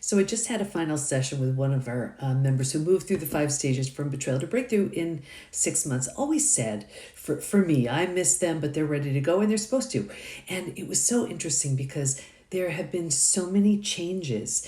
So I just had a final session with one of our members who moved through the 5 stages from betrayal to breakthrough in 6 months. Always sad for me. I miss them, but they're ready to go and they're supposed to. And it was so interesting because there have been so many changes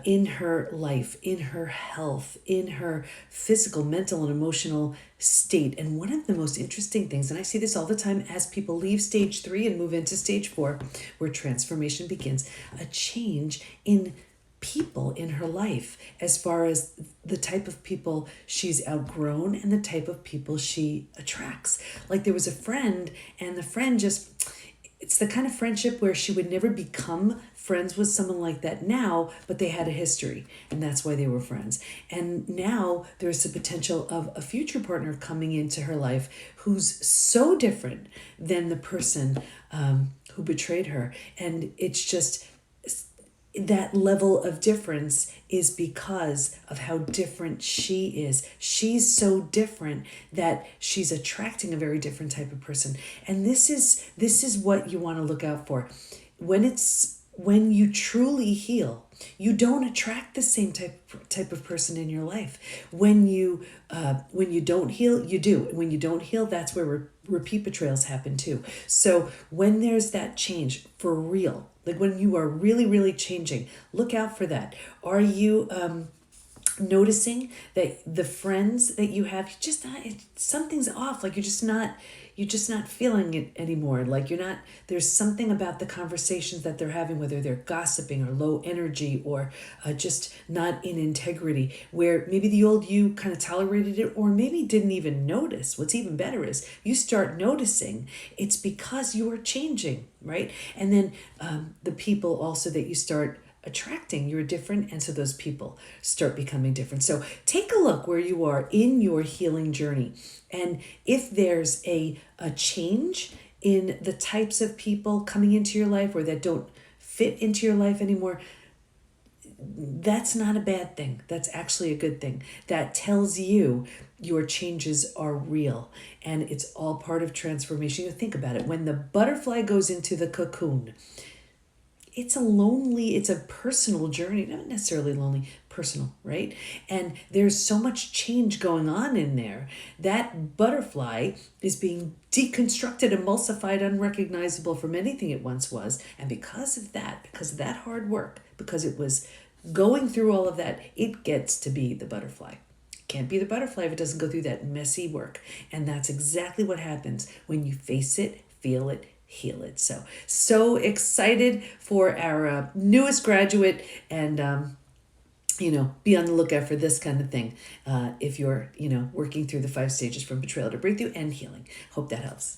in her life, in her health, in her physical, mental, and emotional state. And one of the most interesting things, and I see this all the time as people leave stage 3 and move into stage 4, where transformation begins, a change in people in her life as far as the type of people she's outgrown and the type of people she attracts. Like there was a friend, and the friend just, it's the kind of friendship where she would never become friends with someone like that now, but they had a history and that's why they were friends. And now there's the potential of a future partner coming into her life who's so different than the person who betrayed her. And it's just, that level of difference is because of how different she is. She's so different that she's attracting a very different type of person. And this is what you want to look out for. When you truly heal, you don't attract the same type of person in your life. When you don't heal, you do. When you don't heal, that's where repeat betrayals happen too. So when there's that change for real, like when you are really, really changing, look out for that. Are you noticing that the friends that you have, something's off, like you're just not feeling it anymore, like you're not, there's something about the conversations that they're having, whether they're gossiping or low energy or just not in integrity, where maybe the old you kind of tolerated it or maybe didn't even notice. What's even better is you start noticing, it's because you are changing, right? And then the people also that you start attracting, you're different, and so those people start becoming different. So take a look where you are in your healing journey, and if there's a change in the types of people coming into your life or that don't fit into your life anymore, that's not a bad thing. That's actually a good thing. That tells you your changes are real and it's all part of transformation. You think about it. When the butterfly goes into the cocoon, it's a personal journey, not necessarily lonely, personal, right? And there's so much change going on in there. That butterfly is being deconstructed, emulsified, unrecognizable from anything it once was. And because of that hard work, because it was going through all of that, it gets to be the butterfly. Can't be the butterfly if it doesn't go through that messy work. And that's exactly what happens when you face it, feel it, heal it. So excited for our newest graduate, and be on the lookout for this kind of thing if you're working through the 5 stages from betrayal to breakthrough and healing. Hope that helps.